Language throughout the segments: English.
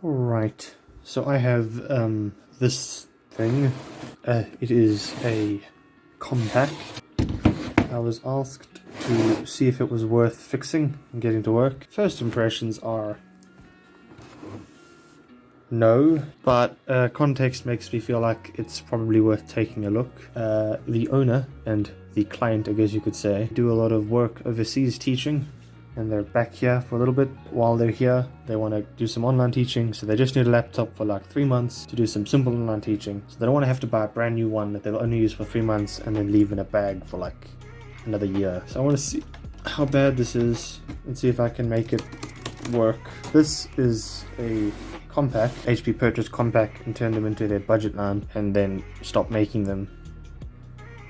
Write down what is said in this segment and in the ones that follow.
Alright, so I have this thing. It is a compact. I was asked to see if it was worth fixing and getting to work. First impressions are no, but context makes me feel like it's probably worth taking a look. The owner and the client, I guess you could say, do a lot of work overseas teaching, and they're back here for a little bit. While they're here, they want to do some online teaching, so they just need a laptop for like 3 months to do some simple online teaching. So they don't want to have to buy a brand new one that they'll only use for 3 months and then leave in a bag for like another year. So I want to see how bad this is and see if I can make it work. This is a compact. HP purchased compact and turned them into their budget line and then stopped making them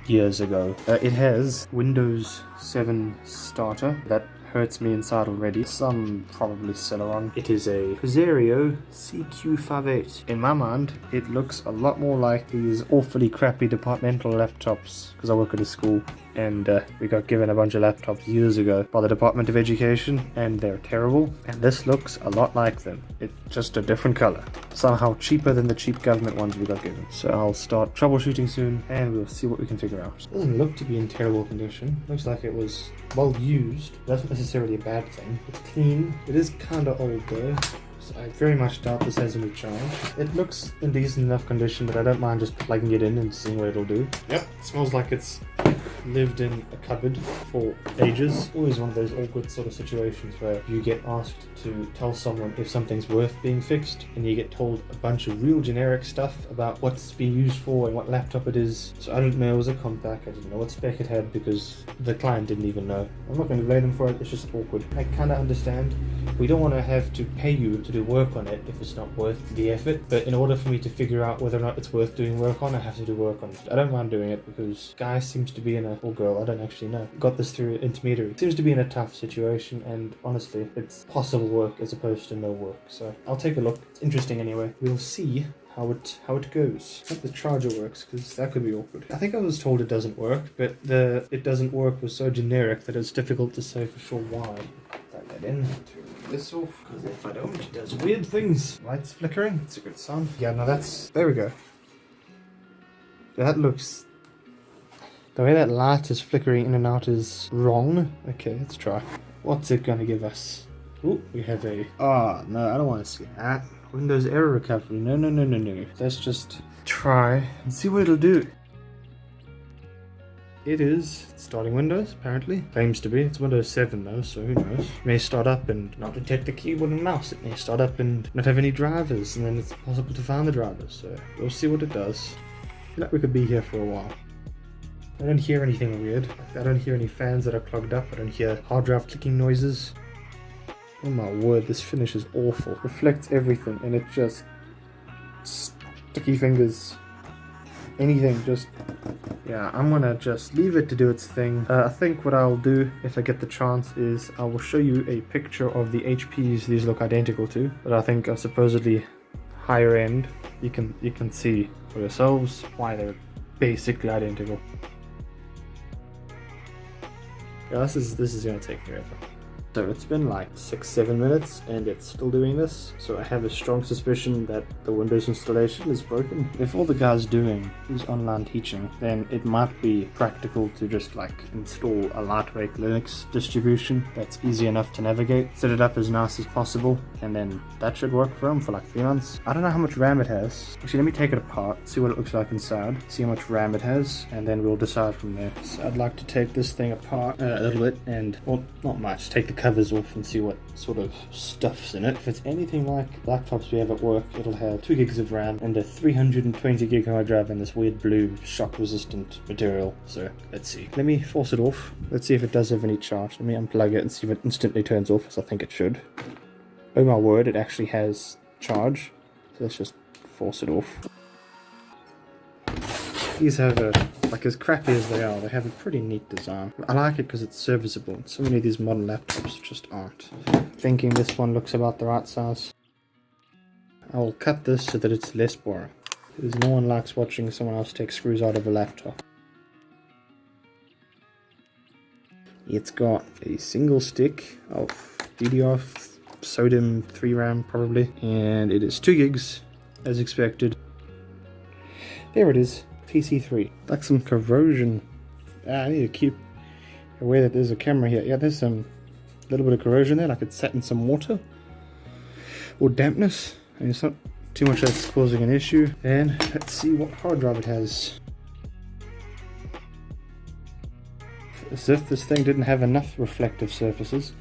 years ago. It has Windows 7 starter. That hurts me inside already. Some probably Celeron. It is a Pisario CQ58. In my mind, it looks a lot more like these awfully crappy departmental laptops, because I work at a school, and we got given a bunch of laptops years ago by the Department of Education, and they're terrible. And this looks a lot like them. It's just a different color. Somehow cheaper than the cheap government ones we got given. So I'll start troubleshooting soon, and we'll see what we can figure out. It doesn't look to be in terrible condition. Looks like it was well used. That's not necessarily a bad thing. It's clean. It is kind of old though. So I very much doubt this has any charge. It looks in decent enough condition, but I don't mind just plugging it in and seeing what it'll do. Yep, it smells like it's lived in a cupboard for ages. Always one of those awkward sort of situations where you get asked to tell someone if something's worth being fixed, and you get told a bunch of real generic stuff about what it's being used for and what laptop it is. So I didn't know it was a compact. I didn't know what spec it had because the client didn't even know. I'm not going to blame them for it. It's just awkward. I kind of understand. We don't want to have to pay you to do work on it if it's not worth the effort, but in order for me to figure out whether or not it's worth doing work on, I have to do work on it. I don't mind doing it because guy seems to be in a, or girl, I don't actually know, got this through intermediary, seems to be in a tough situation, and honestly it's possible work as opposed to no work. So I'll take a look. It's interesting anyway. We'll see how it goes. I hope the charger works, because that could be awkward. I think I was told it doesn't work, but the it doesn't work was so generic that it's difficult to say for sure why. Plug that in. This off, because if I don't, it does weird things. Lights flickering, it's a good sign. Yeah, no, that's, there we go. That looks, the way that light is flickering in and out is wrong. Okay, let's try. What's it gonna give us? Oh, we have a, oh no, I don't want to see that. Windows error recovery, no. Let's just try and see what it'll do. It is starting Windows, apparently. Claims to be. It's Windows 7 though, so who knows. It may start up and not detect the keyboard and mouse. It may start up and not have any drivers, and then it's possible to find the drivers. So we'll see what it does. I feel like we could be here for a while. I don't hear anything weird. I don't hear any fans that are clogged up. I don't hear hard drive clicking noises. Oh my word, this finish is awful. Reflects everything, and it just... sticky fingers. Anything, just... yeah, I'm gonna just leave it to do its thing. I think what I'll do, if I get the chance, is I will show you a picture of the HPs these look identical to, but I think are supposedly higher end. You can see for yourselves why they're basically identical. Yeah, this is gonna take forever. So it's been like 6-7 minutes and it's still doing this, so I have a strong suspicion that the Windows installation is broken. If all the guy's doing is online teaching, then it might be practical to just like install a lightweight Linux distribution that's easy enough to navigate, set it up as nice as possible, and then that should work for him for like 3 months. I don't know how much RAM it has. Actually, let me take it apart, see what it looks like inside, see how much RAM it has, and then we'll decide from there. So I'd like to take this thing apart a little bit and, well, not much, take the covers off and see what sort of stuff's in it. If it's anything like laptops we have at work, it'll have 2 gigs of RAM and a 320 gig hard drive and this weird blue shock resistant material. So let's see. Let me force it off. Let's see if it does have any charge. Let me unplug it and see if it instantly turns off, as I think it should. Oh my word, it actually has charge. So let's just force it off. These have a, like as crappy as they are, they have a pretty neat design. I like it because it's serviceable. So many of these modern laptops just aren't. Thinking this one looks about the right size. I will cut this so that it's less boring, because no one likes watching someone else take screws out of a laptop. It's got a single stick of DDR SODIMM 3 RAM probably, and it is 2 gigs as expected. There it is, PC3. Like some corrosion. I need to keep aware that there's a camera here. Yeah, there's some little bit of corrosion there, like it's sat in some water or dampness, and it's not too much that's causing an issue. And let's see what hard drive it has. As if this thing didn't have enough reflective surfaces.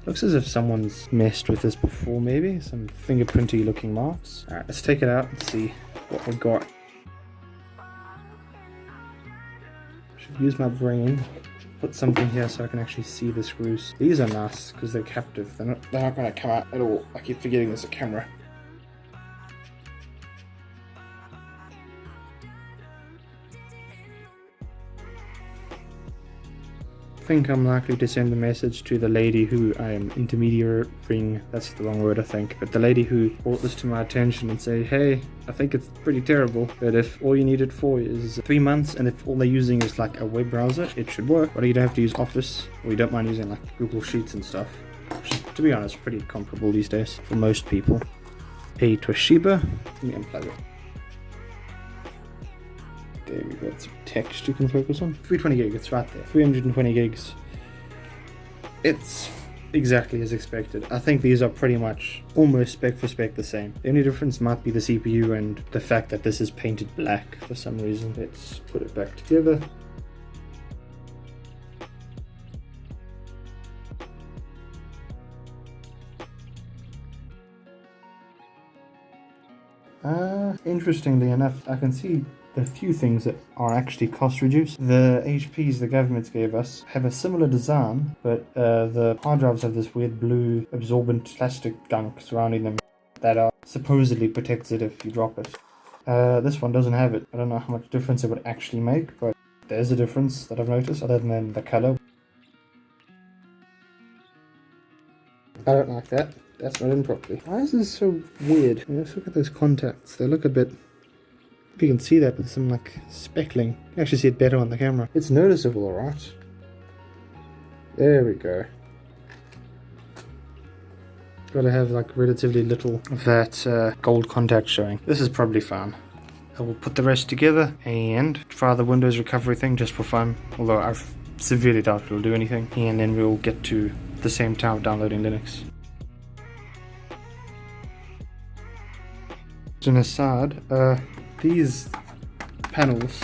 Looks as if someone's messed with this before, maybe. Some fingerprinty looking marks. Alright, let's take it out and see what we got. Should use my brain. Put something here so I can actually see the screws. These are nice because they're captive. They're not going to come out at all. I keep forgetting there's a camera. I think I'm likely to send a message to the lady who I am intermediating, that's the wrong word I think, but the lady who brought this to my attention and say, hey, I think it's pretty terrible, but if all you need it for is 3 months and if all they're using is like a web browser, it should work. But you don't have to use Office, or you don't mind using like Google Sheets and stuff, which is, to be honest, pretty comparable these days for most people. A Toshiba, let me unplug it. There we go, some text you can focus on. 320 gig, it's right there. 320 gigs. It's exactly as expected. I think these are pretty much almost spec for spec the same. The only difference might be the CPU and the fact that this is painted black for some reason. Let's put it back together. Interestingly enough, I can see a few things that are actually cost reduced. The HPs the government gave us have a similar design, but the hard drives have this weird blue absorbent plastic gunk surrounding them that supposedly protects it if you drop it. This one doesn't have it. I don't know how much difference it would actually make, but there's a difference that I've noticed other than the color. I don't like that. That's not in properly. Why is this so weird? Let's look at those contacts. They look a bit... You can see that with some like speckling. You can actually see it better on the camera. It's noticeable, alright. There we go. Gotta have like relatively little of that gold contact showing. This is probably fine. I will put the rest together and try the Windows recovery thing just for fun. Although I severely doubt it'll do anything. And then we'll get to the same time downloading Linux. An aside, these panels,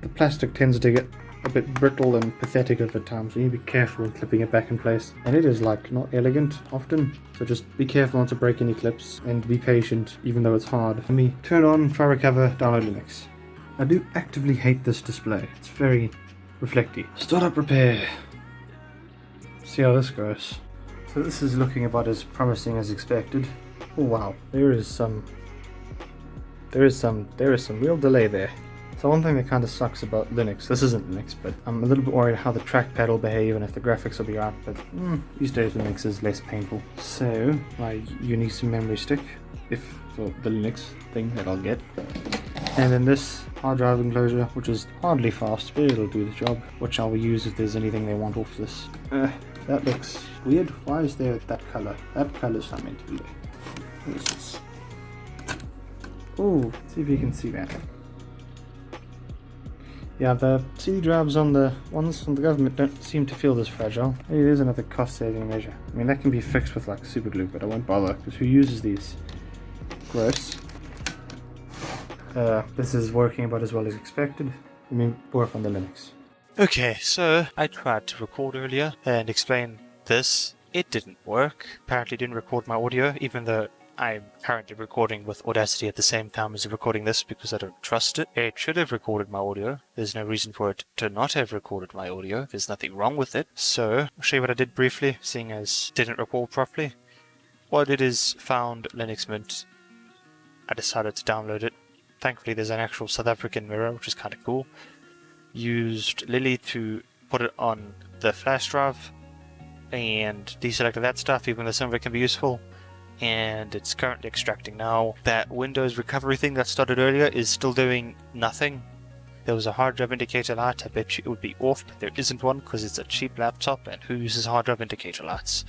the plastic tends to get a bit brittle and pathetic at the time, so you need to be careful when clipping it back in place. And it is like not elegant often, so just be careful not to break any clips and be patient even though it's hard. Let me turn on, try recover, download Linux. I do actively hate this display. It's very reflecty. Startup repair. See how this goes. So this is looking about as promising as expected. Oh wow, there is some real delay there. So one thing that kind of sucks about Linux, this isn't Linux, but I'm a little bit worried how the trackpad will behave and if the graphics will be right, but these days Linux is less painful. So, my unique memory stick, for the Linux thing that I'll get. And then this hard drive enclosure, which is hardly fast, but it'll do the job, which I will use if there's anything they want off this. That looks weird. Why is there that color? That color's not meant to be there. What is this? Oh, see if you can see that. Yeah, the CD drives on the ones from the government don't seem to feel this fragile. Maybe there's another cost-saving measure. I mean, that can be fixed with like super glue, but I won't bother, because who uses these? Gross. This is working about as well as expected. I mean, work on the Linux. Okay, so I tried to record earlier and explain this. It didn't work. Apparently didn't record my audio, even though I'm currently recording with Audacity at the same time as recording this because I don't trust it. It should have recorded my audio. There's no reason for it to not have recorded my audio. There's nothing wrong with it. So, I'll show you what I did briefly, seeing as it didn't record properly. What I did is found Linux Mint. I decided to download it. Thankfully there's an actual South African mirror, which is kind of cool. Used Lily to put it on the flash drive and deselected that stuff, even though some of it can be useful. And it's currently extracting now. That Windows recovery thing that started earlier is still doing nothing. There was a hard drive indicator light. I bet you it would be off, but there isn't one because it's a cheap laptop and who uses hard drive indicator lights?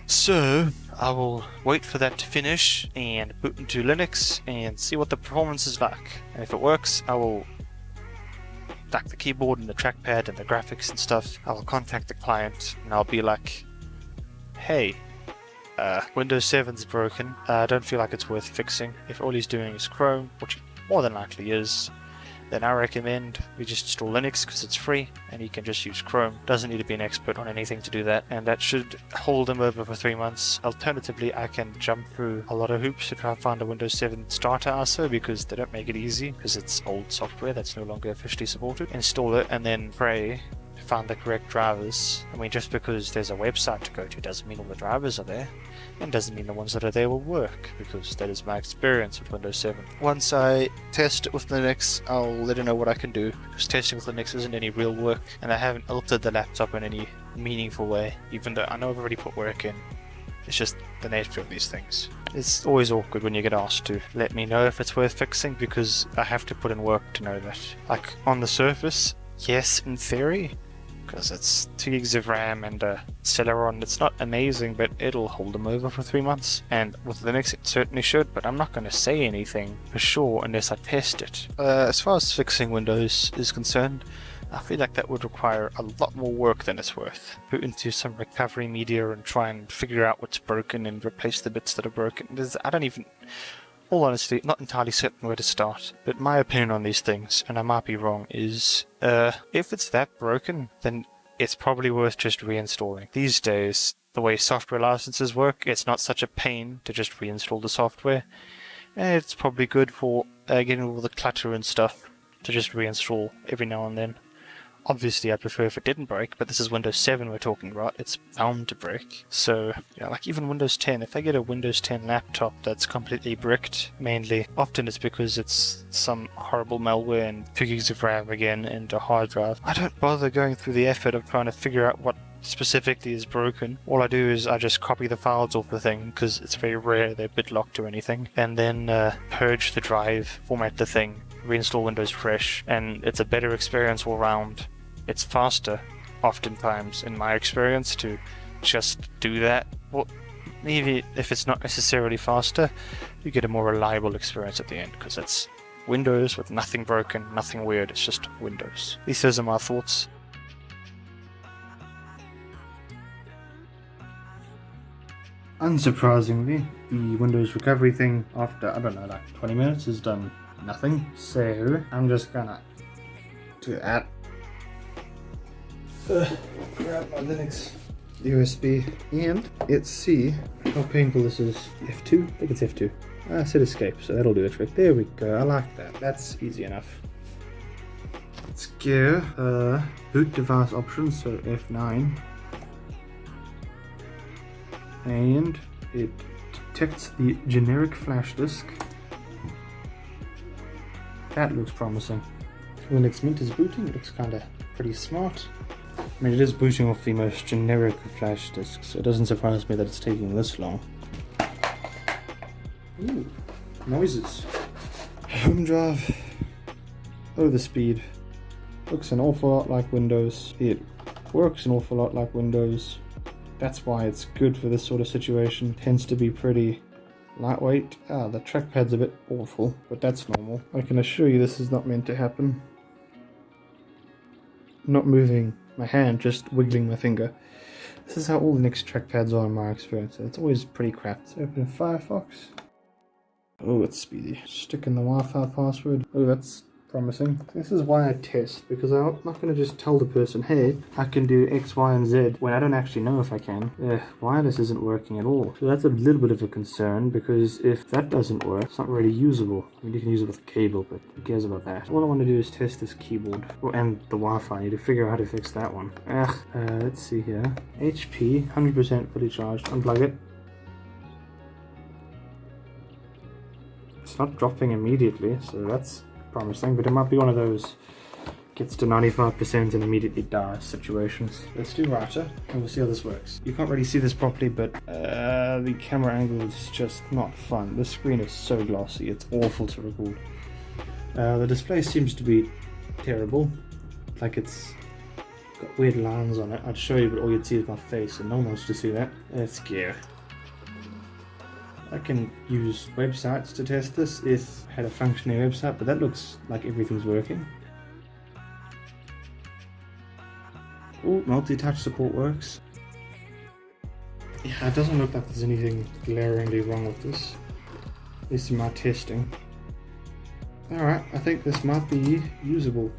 So I will wait for that to finish and boot into Linux and see what the performance is like. And if it works, I will like the keyboard and the trackpad and the graphics and stuff. I will contact the client and I'll be like, hey, Windows 7's broken. I don't feel like it's worth fixing. If all he's doing is Chrome, which more than likely is, then I recommend we just install Linux because it's free and you can just use Chrome. Doesn't need to be an expert on anything to do that, and that should hold them over for 3 months. Alternatively, I can jump through a lot of hoops to try and find a Windows 7 starter ISO because they don't make it easy because it's old software that's no longer officially supported. Install it and then pray to find the correct drivers. I mean, just because there's a website to go to doesn't mean all the drivers are there, and doesn't mean the ones that are there will work, because that is my experience with Windows 7. Once I test it with Linux, I'll let you know what I can do, because testing with Linux isn't any real work, and I haven't altered the laptop in any meaningful way, even though I know I've already put work in. It's just the nature of these things. It's always awkward when you get asked to let me know if it's worth fixing, because I have to put in work to know that. Like, on the surface, yes, in theory, because it's 2 gigs of RAM and a Celeron. It's not amazing, but it'll hold them over for 3 months. And with Linux, it certainly should, but I'm not going to say anything for sure unless I test it. As far as fixing Windows is concerned, I feel like that would require a lot more work than it's worth. Put into some recovery media and try and figure out what's broken and replace the bits that are broken. I don't even... All honestly, not entirely certain where to start, but my opinion on these things, and I might be wrong, is if it's that broken, then it's probably worth just reinstalling. These days, the way software licenses work, it's not such a pain to just reinstall the software, and it's probably good for getting all the clutter and stuff to just reinstall every now and then. Obviously, I'd prefer if it didn't break, but this is Windows 7 we're talking about. It's bound to break. So, yeah, like even Windows 10, if I get a Windows 10 laptop that's completely bricked, mainly, often it's because it's some horrible malware and 2 gigs of RAM again and a hard drive. I don't bother going through the effort of trying to figure out what specifically is broken. All I do is I just copy the files off the thing, because it's very rare they're bitlocked or anything, and then purge the drive, format the thing, reinstall Windows fresh, and it's a better experience all round. It's faster, oftentimes, in my experience, to just do that. Well, maybe if it's not necessarily faster, you get a more reliable experience at the end, because it's Windows with nothing broken, nothing weird, it's just Windows. These are my thoughts. Unsurprisingly, the Windows recovery thing after, I don't know, like 20 minutes has done nothing. So I'm just gonna do that. Grab my Linux USB and let's see how painful this is. F2? I think it's F2. I said escape, so that'll do the trick. There we go, I like that. That's easy enough. Let's go boot device options, so F9. And it detects the generic flash disk. That looks promising. Linux Mint is booting, it looks kinda pretty smart. I mean, it is booting off the most generic flash disk, so it doesn't surprise me that it's taking this long. Ooh, noises. Home drive. Oh, the speed. Looks an awful lot like Windows. It works an awful lot like Windows. That's why it's good for this sort of situation. Tends to be pretty lightweight. The trackpad's a bit awful, but that's normal. I can assure you this is not meant to happen. Not moving my hand, just wiggling my finger. This is how all Linux trackpads are in my experience. It's always pretty crap. Let's open Firefox. Oh, it's speedy. Stick in the Wi-Fi password. Oh, that's promising. This is why I test, because I'm not going to just tell the person, hey, I can do X, Y, and Z, when I don't actually know if I can. Wireless isn't working at all. So that's a little bit of a concern, because if that doesn't work, it's not really usable. I mean, you can use it with a cable, but who cares about that? All I want to do is test this keyboard. Oh, and the Wi-Fi. I need to figure out how to fix that one. Let's see here. HP, 100% fully charged. Unplug it. It's not dropping immediately, so that's promising, but it might be one of those gets to 95% and immediately dies situations. Let's do router and we'll see how this works. You can't really see this properly, but the camera angle is just not fun. The screen is so glossy, it's awful to record. The display seems to be terrible, like it's got weird lines on it. I'd show you, but all you'd see is my face, and no one wants to see that. Let's go. I can use websites to test this if I had a functioning website, but that looks like everything's working. Oh, multi-touch support works. Yeah, it doesn't look like there's anything glaringly wrong with this. At least in my testing. Alright, I think this might be usable.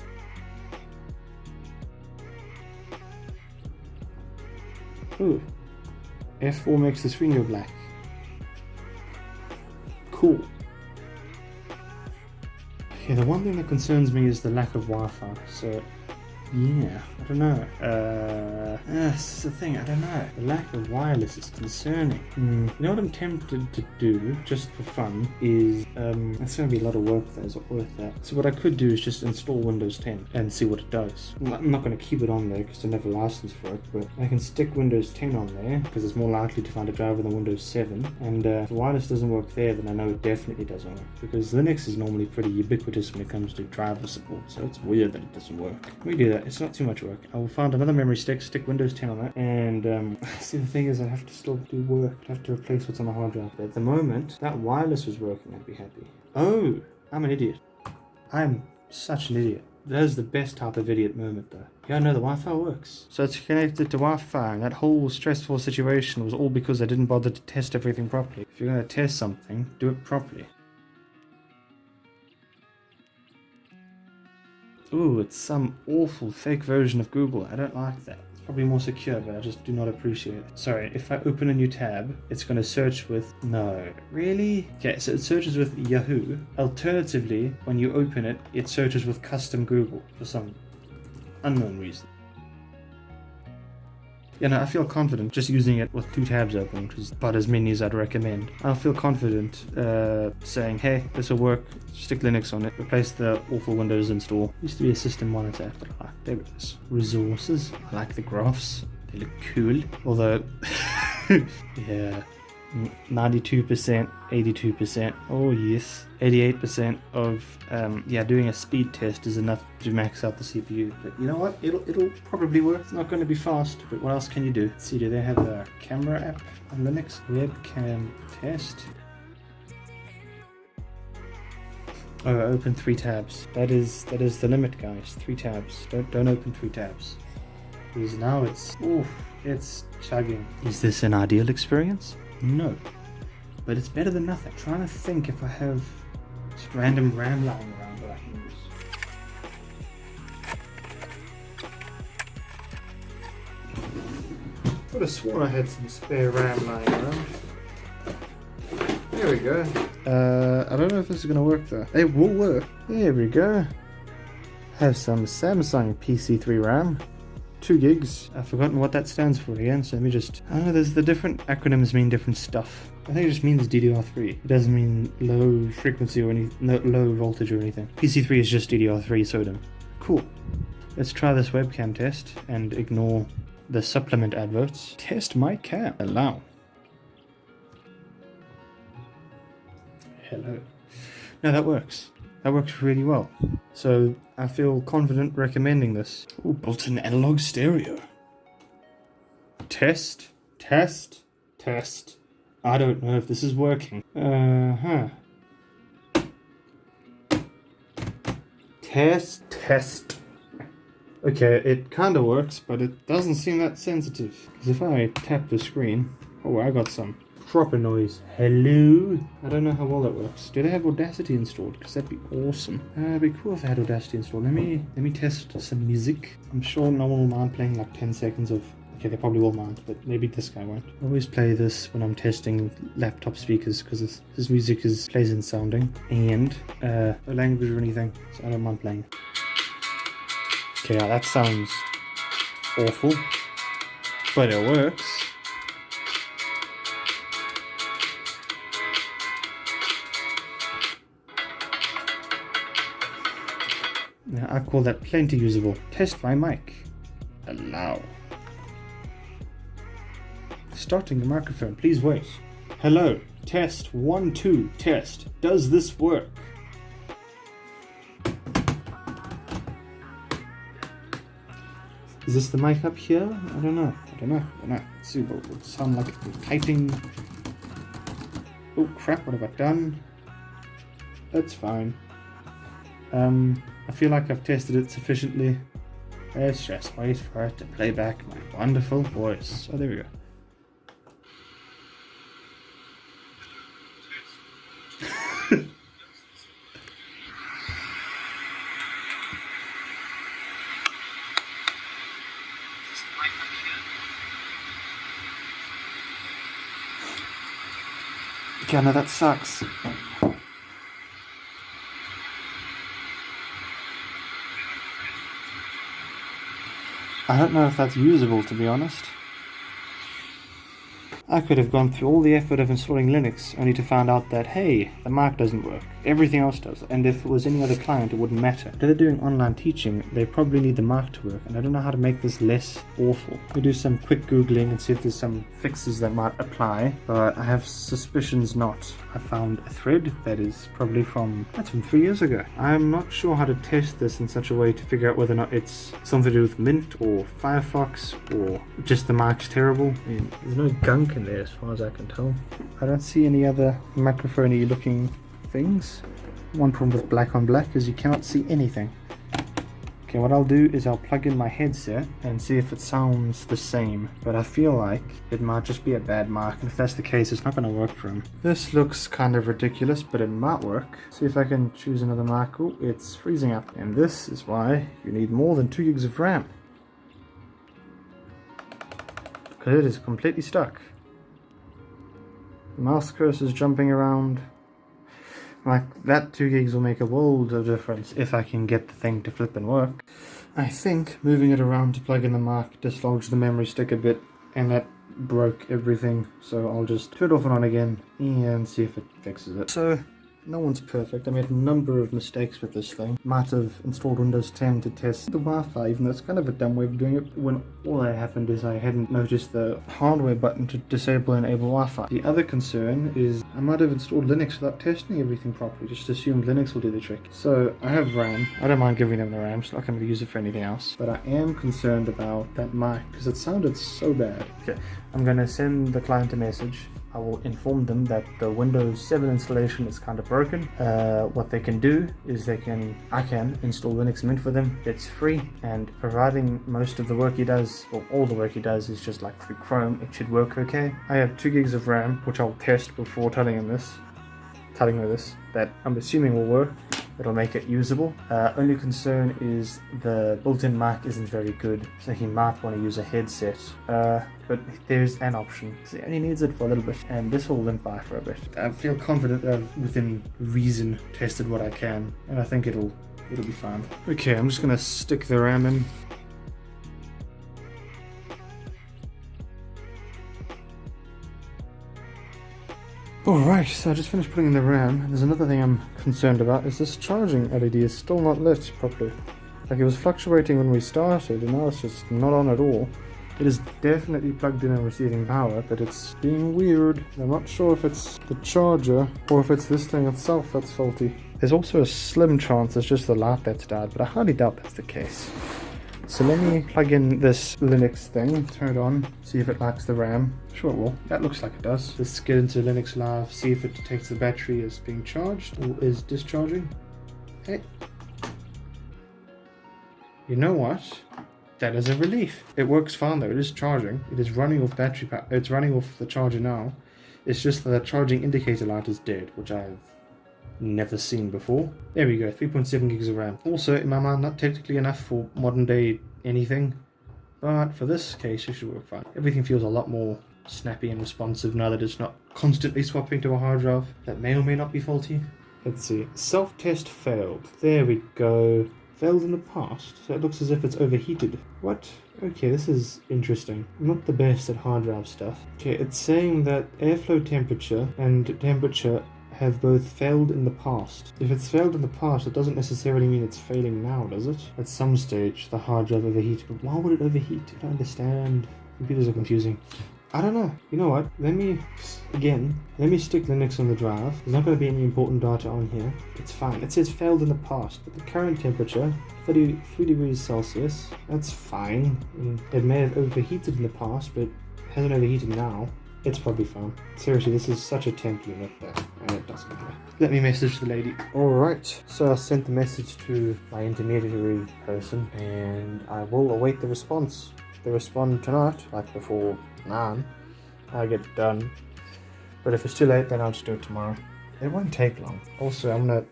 Ooh. F4 makes the screen go black. Cool. Yeah, the one thing that concerns me is the lack of Wi-Fi, so yeah, I don't know. This is the thing, I don't know. The lack of wireless is concerning. You know what I'm tempted to do, just for fun, is, it's going to be a lot of work though, is it worth that? So what I could do is just install Windows 10 and see what it does. I'm not going to keep it on there because I don't have a license for it, but I can stick Windows 10 on there because it's more likely to find a driver than Windows 7. And if wireless doesn't work there, then I know it definitely doesn't work, because Linux is normally pretty ubiquitous when it comes to driver support, so it's weird that it doesn't work. Let me do that. It's not too much work. I will find another memory stick, stick Windows 10 on that, and see, the thing is I have to still do work. I have to replace what's on the hard drive. But at the moment, that wireless was working, I'd be happy. Oh, I'm an idiot. I'm such an idiot. That is the best type of idiot moment though. Yeah, no, the Wi-Fi works. So it's connected to Wi-Fi, and that whole stressful situation was all because I didn't bother to test everything properly. If you're going to test something, do it properly. Ooh, it's some awful fake version of Google. I don't like that. It's probably more secure, but I just do not appreciate it. Sorry, if I open a new tab, it's going to search with... No. Really? Okay, so it searches with Yahoo. Alternatively, when you open it, it searches with custom Google for some unknown reason. You know, I feel confident just using it with 2 tabs open, which is about as many as I'd recommend. I'll feel confident saying, hey, this will work, stick Linux on it, replace the awful Windows install. Used to be a system monitor, but there it is. Resources, I like the graphs, they look cool. Although, yeah, 92%, 82%, oh yes, 88% of, doing a speed test is enough to max out the CPU. But you know what, it'll probably work. It's not going to be fast, but what else can you do? Let's see, do they have a camera app on Linux? Webcam test. Oh, open 3 tabs. That is the limit, guys. 3 tabs. Don't open 3 tabs. Because now it's chugging. Is this an ideal experience? No, but it's better than nothing. I'm trying to think if I have just random RAM lying around that I can use. I could have sworn I had some spare RAM lying around. There we go. I don't know if this is going to work though. It will work. There we go. Have some Samsung PC3 RAM. 2 gigs. I've forgotten what that stands for again, so let me just... there's the different acronyms mean different stuff. I think it just means DDR3. It doesn't mean low frequency or low voltage or anything. PC3 is just DDR3 SODIMM. Cool. Let's try this webcam test and ignore the supplement adverts. Test my cam. Allow. Hello. No, that works. That works really well. So I feel confident recommending this. Ooh, built-in analog stereo. Test, test, test. I don't know if this is working. Test, test. Okay, it kinda works, but it doesn't seem that sensitive. Because if I tap the screen... Oh, I got some proper noise. Hello? I don't know how well that works. Do they have Audacity installed? Because that'd be awesome. It'd be cool if I had Audacity installed. Let me test some music. I'm sure no one will mind playing like 10 seconds of... Okay, they probably will mind, but maybe this guy won't. I always play this when I'm testing laptop speakers because this music is pleasant sounding and no language or anything, so I don't mind playing it. Okay, yeah, that sounds awful, but it works. Now, I call that plenty usable. Test my mic. Allow. Starting the microphone, please wait. Hello, test 1 2, test. Does this work? Is this the mic up here? I don't know. Let's see what would sound like if we're typing. Oh crap, what have I done? That's fine. I feel like I've tested it sufficiently. Let's just wait for it to play back my wonderful voice. Oh, there we go. Okay, no, that sucks. I don't know if that's usable, to be honest. I could have gone through all the effort of installing Linux only to find out that, hey, the mic doesn't work. Everything else does. And if it was any other client, it wouldn't matter. If they're doing online teaching, they probably need the mic to work. And I don't know how to make this less awful. We do some quick Googling and see if there's some fixes that might apply. But I have suspicions not. I found a thread that is probably from 3 years ago. I'm not sure how to test this in such a way to figure out whether or not it's something to do with Mint or Firefox or just the mic's terrible. I mean, there's no gunk in there as far as I can tell. I don't see any other microphone-y looking things. One problem with black on black is you cannot see anything. Okay, what I'll do is I'll plug in my headset and see if it sounds the same, but I feel like it might just be a bad mic, and if that's the case, it's not going to work for him. This looks kind of ridiculous, but it might work. See if I can choose another mic. Oh, it's freezing up, and this is why you need more than 2 gigs of RAM. Because it is completely stuck. The mouse cursor is jumping around. Like, that 2 gigs will make a world of difference if I can get the thing to flip and work. I think moving it around to plug in the mic dislodged the memory stick a bit, and that broke everything. So I'll just turn it off and on again and see if it fixes it. So, no one's perfect. I made a number of mistakes with this thing. Might have installed Windows 10 to test the Wi-Fi, even though it's kind of a dumb way of doing it, when all that happened is I hadn't noticed the hardware button to disable and enable Wi-Fi. The other concern is I might have installed Linux without testing everything properly, just assumed Linux will do the trick. So I have RAM. I don't mind giving them the RAM, it's not going to use it for anything else. But I am concerned about that mic, because it sounded so bad. Okay, I'm going to send the client a message. I will inform them that the Windows 7 installation is kind of broken. What they can do is I can install Linux Mint for them. It's free, and providing most of the work he does, or all the work he does, is just like through Chrome, it should work okay. I have 2 gigs of RAM, which I'll test before telling her this, that I'm assuming will work. It'll make it usable. Only concern is the built-in mic isn't very good, so he might want to use a headset. But there's an option. So he only needs it for a little bit, and this will limp by for a bit. I feel confident that I've, within reason, tested what I can, and I think it'll be fine. Okay, I'm just gonna stick the RAM in. Alright, so I just finished putting in the RAM. There's another thing I'm concerned about, is this charging LED is still not lit properly. Like, it was fluctuating when we started, and now it's just not on at all. It is definitely plugged in and receiving power, but it's being weird. I'm not sure if it's the charger, or if it's this thing itself that's faulty. There's also a slim chance it's just the light that's died, but I highly doubt that's the case. So let me plug in this Linux thing, turn it on, see if it likes the RAM. Sure it will. That looks like it does. Let's get into Linux Live, see if it detects the battery as being charged or is discharging. Hey. You know what? That is a relief. It works fine though. It is charging. It is running off battery power. It's running off the charger now. It's just that the charging indicator light is dead, which I've never seen before. There we go, 3.7 gigs of RAM. Also, in my mind, not technically enough for modern day anything, but for this case, it should work fine. Everything feels a lot more snappy and responsive now that it's not constantly swapping to a hard drive that may or may not be faulty. Let's see, self-test failed. There we go. Failed in the past, so it looks as if it's overheated. What? Okay, this is interesting. I'm not the best at hard drive stuff. Okay, it's saying that airflow temperature and temperature have both failed in the past. If it's failed in the past, it doesn't necessarily mean it's failing now, does it? At some stage, the hard drive overheated. But why would it overheat? I don't understand. Computers are confusing. I don't know. You know what? Let me stick Linux on the drive. There's not going to be any important data on here. It's fine. It says failed in the past, but the current temperature, 33 degrees Celsius, that's fine. It may have overheated in the past, but it hasn't overheated now. It's probably fine. Seriously, this is such a temp unit there, and it doesn't matter. Let me message the lady. Alright, so I sent the message to my intermediary person, and I will await the response. If they respond tonight, like before 9, I'll get it done. But if it's too late, then I'll just do it tomorrow. It won't take long. Also, I'm gonna...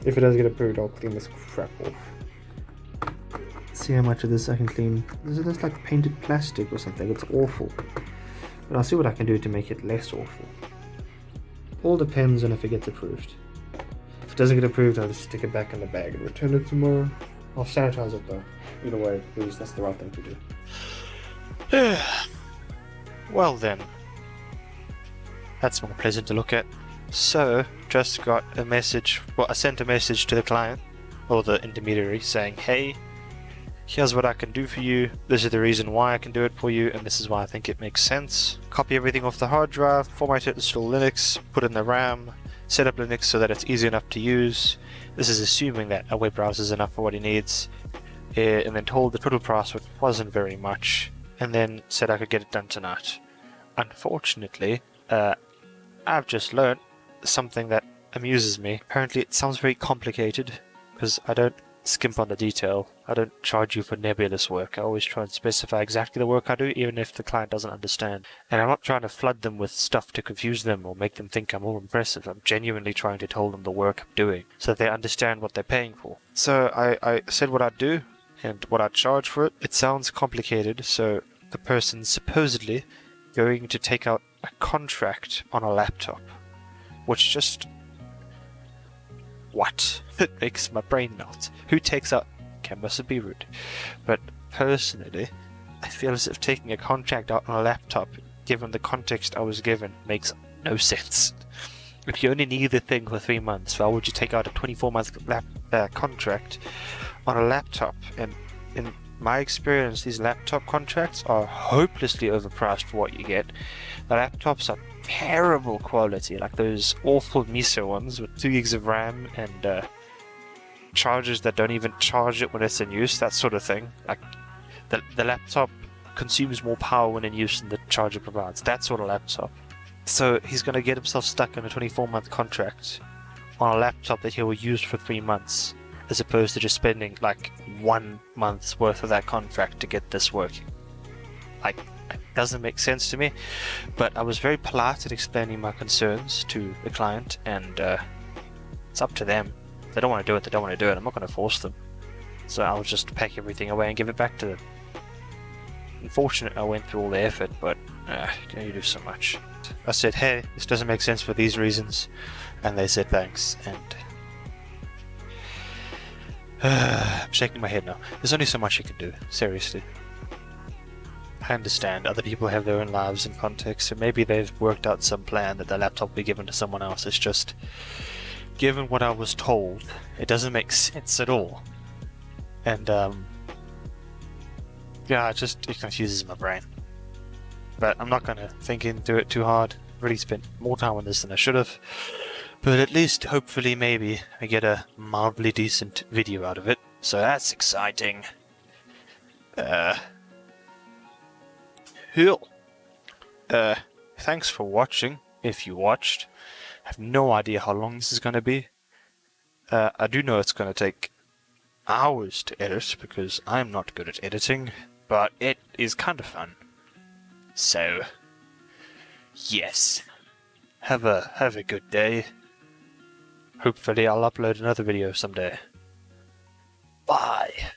If it does get approved, I'll clean this crap off. See how much of this I can clean. This is like painted plastic or something. It's awful. But I'll see what I can do to make it less awful. All depends on if it gets approved. If it doesn't get approved, I'll just stick it back in the bag and return it tomorrow. I'll sanitize it though. Either way, because that's the right thing to do. Well then. That's more pleasant to look at. So, just got a message, well, I sent a message to the client, or the intermediary, saying, hey, here's what I can do for you, this is the reason why I can do it for you, and this is why I think it makes sense. Copy everything off the hard drive, format it, install Linux, put in the RAM, set up Linux so that it's easy enough to use. This is assuming that a web browser is enough for what he needs. And then told the total price, which wasn't very much, and then said I could get it done tonight. Unfortunately, I've just learned something that amuses me. Apparently it sounds very complicated, because I don't skimp on the detail. I don't charge you for nebulous work. I always try and specify exactly the work I do, even if the client doesn't understand. And I'm not trying to flood them with stuff to confuse them or make them think I'm more impressive. I'm genuinely trying to tell them the work I'm doing, so that they understand what they're paying for. So I said what I'd do, and what I'd charge for it. It sounds complicated, so the person's supposedly going to take out a contract on a laptop, which just... what? It makes my brain melt. Who takes out... Okay, mustn't be rude. But personally, I feel as if taking a contract out on a laptop, given the context I was given, makes no sense. If you only need the thing for 3 months, why would you take out a 24-month contract on a laptop? And in my experience, these laptop contracts are hopelessly overpriced for what you get. The laptops are terrible quality, like those awful Miso ones with 2 gigs of RAM and chargers that don't even charge it when it's in use, that sort of thing. Like the laptop consumes more power when in use than the charger provides, that sort of laptop. So he's going to get himself stuck in a 24-month contract on a laptop that he will use for 3 months, as opposed to just spending like 1 month's worth of that contract to get this working. Like, it doesn't make sense to me. But I was very polite at explaining my concerns to the client, and it's up to them. If they don't want to do it, they don't want to do it. I'm not going to force them. So I'll just pack everything away and give it back to them. Unfortunate I went through all the effort, but can only do so much. I said, hey, this doesn't make sense for these reasons, and they said thanks, and I'm shaking my head now. There's only so much you can do, seriously. I understand other people have their own lives and context, so maybe they've worked out some plan that the laptop will be given to someone else. It's just, given what I was told, it doesn't make sense at all. And yeah, it confuses my brain. But I'm not going to think into it too hard. I've already spent more time on this than I should have. But at least, hopefully, maybe, I get a mildly decent video out of it. So that's exciting. Cool. Thanks for watching, if you watched. I have no idea how long this is going to be. I do know it's going to take hours to edit, because I'm not good at editing. But it is kind of fun. So, yes. Have a good day. Hopefully I'll upload another video someday. Bye.